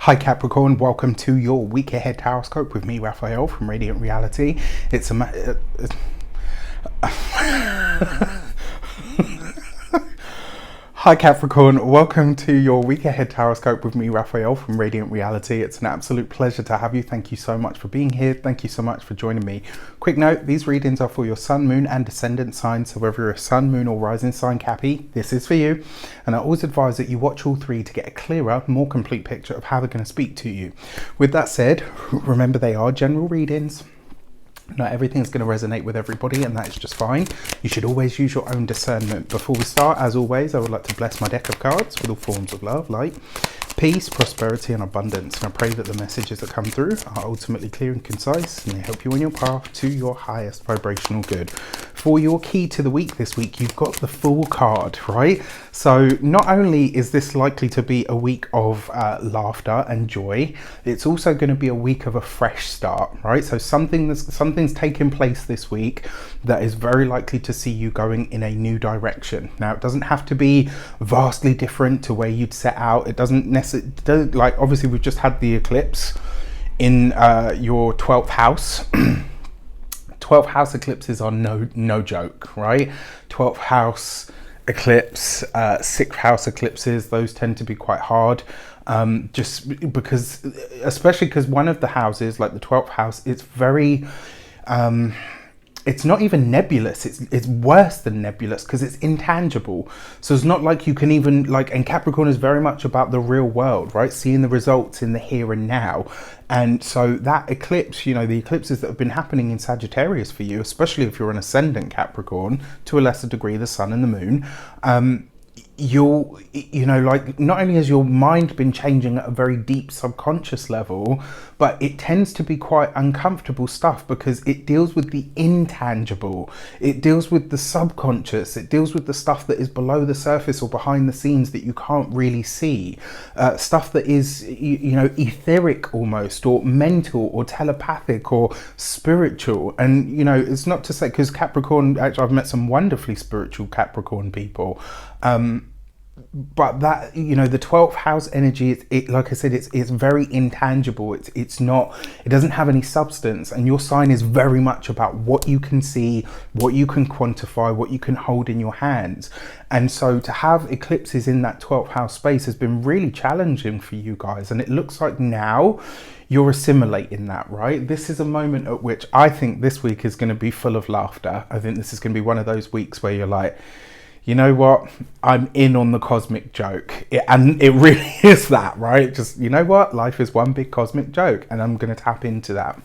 Hi Capricorn, welcome to your week ahead horoscope with me, Raphael from Reydiant Reality. It's a Hi Capricorn, welcome to your week ahead horoscope with me, Raphael from Reydiant Reality. It's an absolute pleasure to have you. Thank you so much for being here. Thank you so much for joining me. Quick note, these readings are for your sun, moon and descendant signs. So whether you're a sun, moon or rising sign Cappy, this is for you. And I always advise that you watch all three to get a clearer, more complete picture of how they're going to speak to you. With that said, remember they are general readings. Not everything's going to resonate with everybody, and that is just fine. You should always use your own discernment. Before we start, as always, I would like to bless my deck of cards with all forms of love, light, peace, prosperity and abundance. And I pray that the messages that come through are ultimately clear and concise, and they help you on your path to your highest vibrational good. For your key to the week this week, you've got the Fool card, right? So not only is this likely to be a week of laughter and joy, it's also going to be a week of a fresh start, right? So something's taken place this week that is very likely to see you going in a new direction. Now, it doesn't have to be vastly different to where you'd set out. It doesn't necessarily, like, obviously we've just had the eclipse in your 12th house. 12th house eclipses are no joke, right? 12th house eclipse, 6th house eclipses, those tend to be quite hard, just because, especially because one of the houses, like the 12th house, it's very it's not even nebulous, it's worse than nebulous because it's intangible. So it's not like you can even, like, and Capricorn is very much about the real world, right? Seeing the results in the here and now. And so that eclipse, you know, the eclipses that have been happening in Sagittarius for you, especially if you're an ascendant Capricorn, to a lesser degree the sun and the moon, you know, like, not only has your mind been changing at a very deep subconscious level, but it tends to be quite uncomfortable stuff because it deals with the intangible, it deals with the subconscious, it deals with the stuff that is below the surface or behind the scenes that you can't really see, stuff that is, you know, etheric almost, or mental or telepathic or spiritual. And, you know, it's not to say, because Capricorn, actually I've met some wonderfully spiritual Capricorn people, but that, you know, the 12th house energy, it like I said, it's very intangible. It's not, it doesn't have any substance, and your sign is very much about what you can see, what you can quantify, what you can hold in your hands. And so to have eclipses in that 12th house space has been really challenging for you guys, and it looks like now you're assimilating that, right? This is a moment at which I think this week is going to be full of laughter. I think this is going to be one of those weeks where you're like, you know what, I'm in on the cosmic joke. And it really is that, right? Just, you know what, life is one big cosmic joke, and I'm going to tap into that.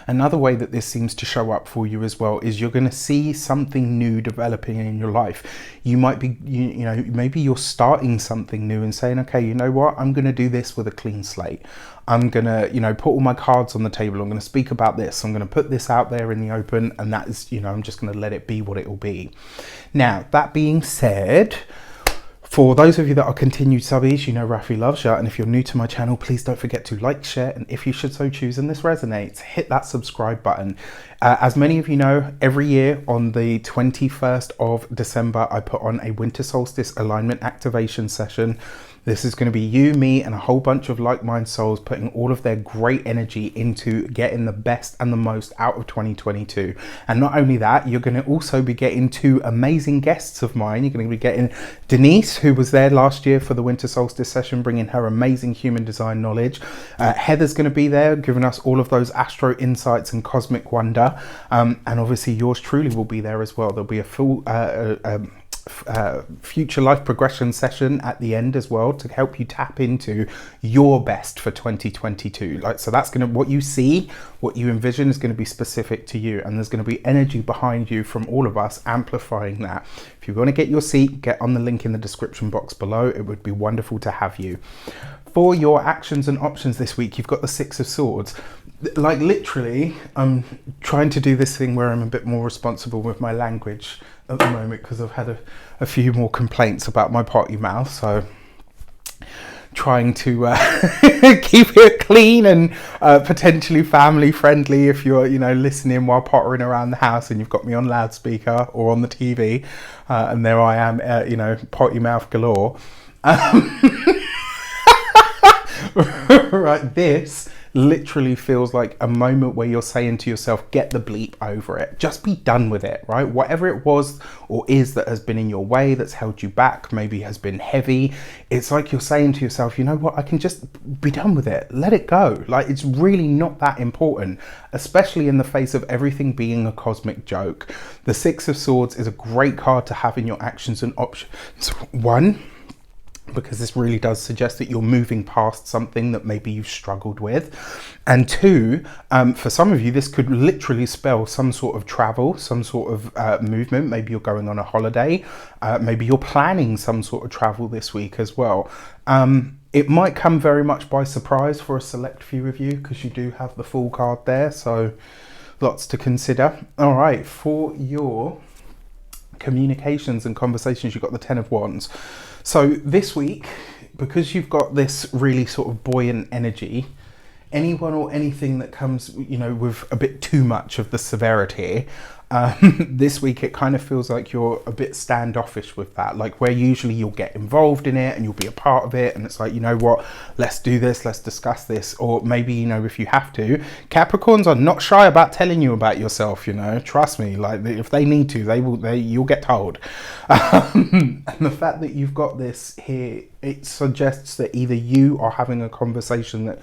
Another way that this seems to show up for you as well is you're going to see something new developing in your life. You might be, you know, maybe you're starting something new and saying, okay, you know what, I'm going to do this with a clean slate. I'm going to, you know, put all my cards on the table. I'm going to speak about this. I'm going to put this out there in the open, and that is, you know, I'm just going to let it be what it will be. Now, that being said, for those of you that are continued subbies, you know Rafi loves you, and if you're new to my channel, please don't forget to like, share, and if you should so choose and this resonates, hit that subscribe button. As many of you know, every year on the 21st of December, I put on a winter solstice alignment activation session. This is going to be you, me, and a whole bunch of like-minded souls putting all of their great energy into getting the best and the most out of 2022. And not only that, you're going to also be getting two amazing guests of mine. You're going to be getting Denise, who was there last year for the winter solstice session, bringing her amazing human design knowledge. Heather's going to be there, giving us all of those astro insights and cosmic wonder. And obviously yours truly will be there as well. There'll be a full future life progression session at the end as well to help you tap into your best for 2022. Like, so that's going to, what you see, what you envision is going to be specific to you, and there's going to be energy behind you from all of us amplifying that. If you want to get your seat, get on the link in the description box below. It would be wonderful to have you. For your actions and options this week, you've got the 6 of Swords. Like, literally, I'm trying to do this thing where I'm a bit more responsible with my language at the moment because I've had a few more complaints about my potty mouth, so trying to keep it clean and potentially family friendly if you're, you know, listening while pottering around the house and you've got me on loudspeaker or on the TV, and there I am, you know, potty mouth galore. Right, this literally feels like a moment where you're saying to yourself, get the bleep over it. Just be done with it, right? Whatever it was or is that has been in your way, that's held you back, maybe has been heavy. It's like you're saying to yourself, you know what, I can just be done with it. Let it go. Like, it's really not that important, especially in the face of everything being a cosmic joke. The Six of Swords is a great card to have in your actions and options. One, because this really does suggest that you're moving past something that maybe you've struggled with. And two, for some of you, this could literally spell some sort of travel, some sort of movement. Maybe you're going on a holiday. Maybe you're planning some sort of travel this week as well. It might come very much by surprise for a select few of you, because you do have the full card there. So lots to consider. All right, for your communications and conversations, you've got the Ten of Wands. So this week, because you've got this really sort of buoyant energy, anyone or anything that comes, you know, with a bit too much of the severity, this week it kind of feels like you're a bit standoffish with that, like where usually you'll get involved in it and you'll be a part of it, and it's like, you know what, let's do this, let's discuss this. Or maybe, you know, if you have to, Capricorns are not shy about telling you about yourself, you know, trust me, like if they need to, you'll get told. And the fact that you've got this here, it suggests that either you are having a conversation that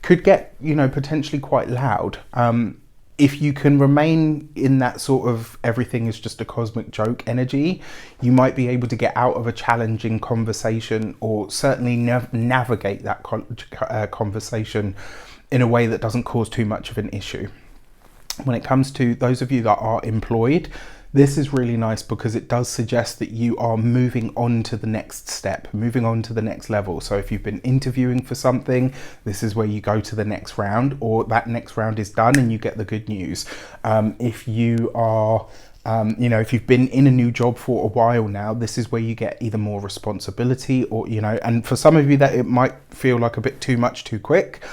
could get, you know, potentially quite loud. If you can remain in that sort of everything is just a cosmic joke energy, you might be able to get out of a challenging conversation, or certainly navigate that conversation in a way that doesn't cause too much of an issue. When it comes to those of you that are employed, this is really nice because it does suggest that you are moving on to the next step, moving on to the next level. So if you've been interviewing for something, this is where you go to the next round, or that next round is done and you get the good news. If you are you know, if you've been in a new job for a while now, this is where you get either more responsibility, or, you know, and for some of you that it might feel like a bit too much too quick.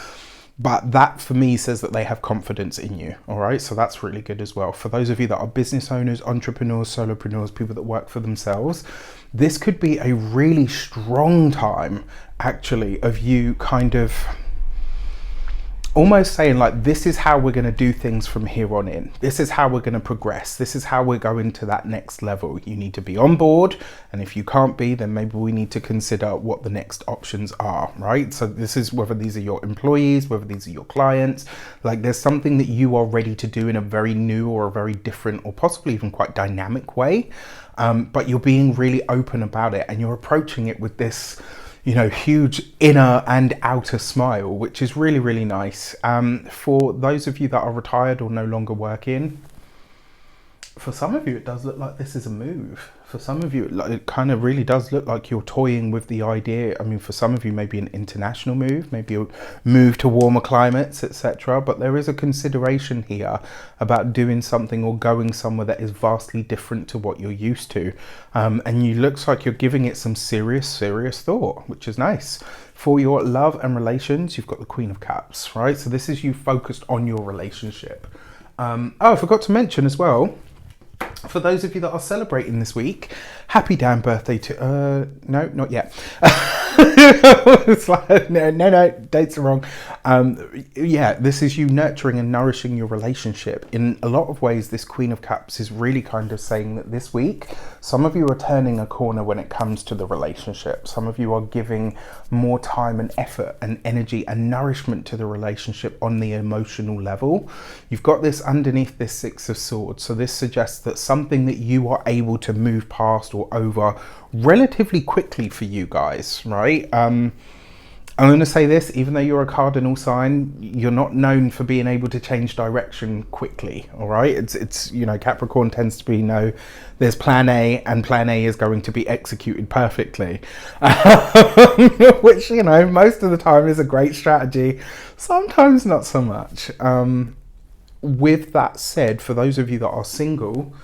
But that for me says that they have confidence in you. All right, so that's really good as well. For those of you that are business owners, entrepreneurs, solopreneurs, people that work for themselves, this could be a really strong time actually of you kind of almost saying like, this is how we're going to do things from here on in. This is how we're going to progress. This is how we're going to that next level. You need to be on board. And if you can't be, then maybe we need to consider what the next options are, right? So this is whether these are your employees, whether these are your clients, like there's something that you are ready to do in a very new or a very different or possibly even quite dynamic way. But you're being really open about it, and you're approaching it with this, you know, huge inner and outer smile, which is really, really nice. For those of you that are retired or no longer working, for some of you, it does look like this is a move. For some of you, it kind of really does look like you're toying with the idea. I mean, for some of you, maybe an international move, maybe a move to warmer climates, etc. But there is a consideration here about doing something or going somewhere that is vastly different to what you're used to. And you looks like you're giving it some serious thought, which is nice. For your love and relations, you've got the Queen of Cups, right? So this is you focused on your relationship. Oh, I forgot to mention as well, for those of you that are celebrating this week, happy damn birthday to, no, not yet. It's like, no, dates are wrong. Yeah, this is you nurturing and nourishing your relationship. In a lot of ways, this Queen of Cups is really kind of saying that this week, some of you are turning a corner when it comes to the relationship. Some of you are giving more time and effort and energy and nourishment to the relationship on the emotional level. You've got this underneath this Six of Swords. So this suggests that something that you are able to move past or over relatively quickly for you guys, right? I'm going to say this, even though you're a cardinal sign, you're not known for being able to change direction quickly, all right? It's you know, Capricorn tends to be, no, there's plan A, and plan A is going to be executed perfectly. Which, you know, most of the time is a great strategy, sometimes not so much. With that said, for those of you that are single,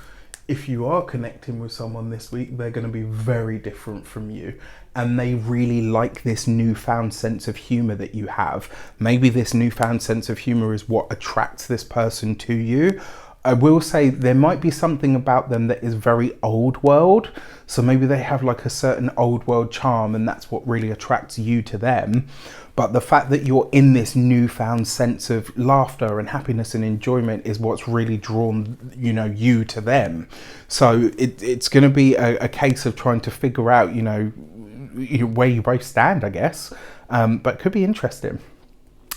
if you are connecting with someone this week, they're going to be very different from you, and they really like this newfound sense of humor that you have. Maybe this newfound sense of humor is what attracts this person to you I will say there might be something about them that is very old world. So maybe they have like a certain old world charm and that's what really attracts you to them. But the fact that you're in this newfound sense of laughter and happiness and enjoyment is what's really drawn, you know, you to them. So it's going to be a case of trying to figure out, you know, where you both stand, I guess. But could be interesting.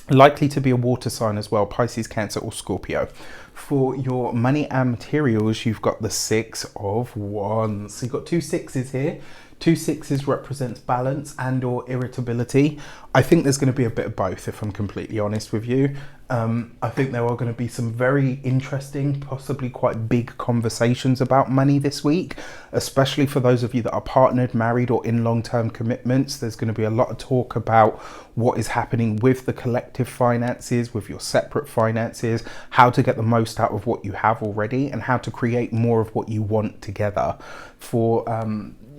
Likely to be a water sign as well, Pisces, Cancer or Scorpio. For your money and materials, you've got the 6 of Wands. So you've got 2 6s here. 2 6s represents balance and or irritability. I think there's going to be a bit of both, if I'm completely honest with you. I think there are going to be some very interesting, possibly quite big conversations about money this week, especially for those of you that are partnered, married or in long-term commitments. There's going to be a lot of talk about what is happening with the collective finances, with your separate finances, how to get the most out of what you have already and how to create more of what you want together. For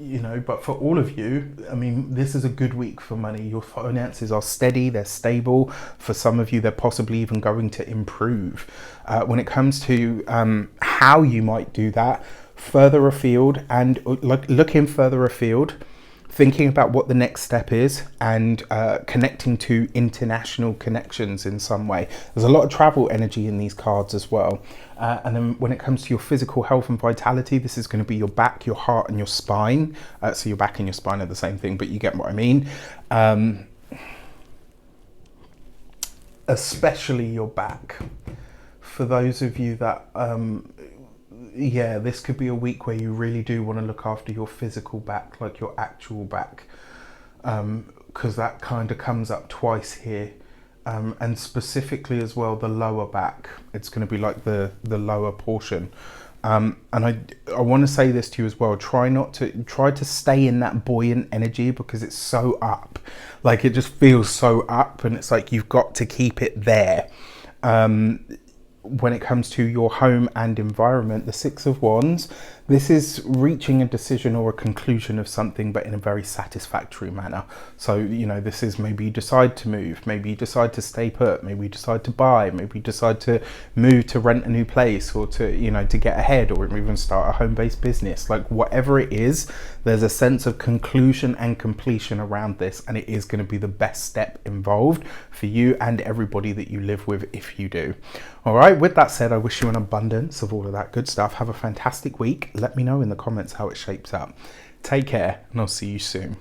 you know, but for all of you, I mean, this is a good week for money. Your finances are steady, they're stable. For some of you, they're possibly even going to improve. When it comes to how you might do that, further afield and looking further afield, thinking about what the next step is and connecting to international connections in some way. There's a lot of travel energy in these cards as well. And then when it comes to your physical health and vitality, this is going to be your back, your heart and your spine. So your back and your spine are the same thing, but you get what I mean. Especially your back. For those of you that yeah, this could be a week where you really do want to look after your physical back, like your actual back, because that kind of comes up twice here, and specifically as well the lower back. It's going to be like the lower portion, and I want to say this to you as well. Try to stay in that buoyant energy because it's so up, like it just feels so up, and it's like you've got to keep it there. When it comes to your home and environment, the 6 of Wands, this is reaching a decision or a conclusion of something, but in a very satisfactory manner. So, you know, this is maybe you decide to move, maybe you decide to stay put, maybe you decide to buy, maybe you decide to move to rent a new place or to, you know, to get ahead or even start a home-based business. Like whatever it is, there's a sense of conclusion and completion around this, and it is going to be the best step involved for you and everybody that you live with if you do. All right, with that said, I wish you an abundance of all of that good stuff. Have a fantastic week. Let me know in the comments how it shapes up. Take care, and I'll see you soon.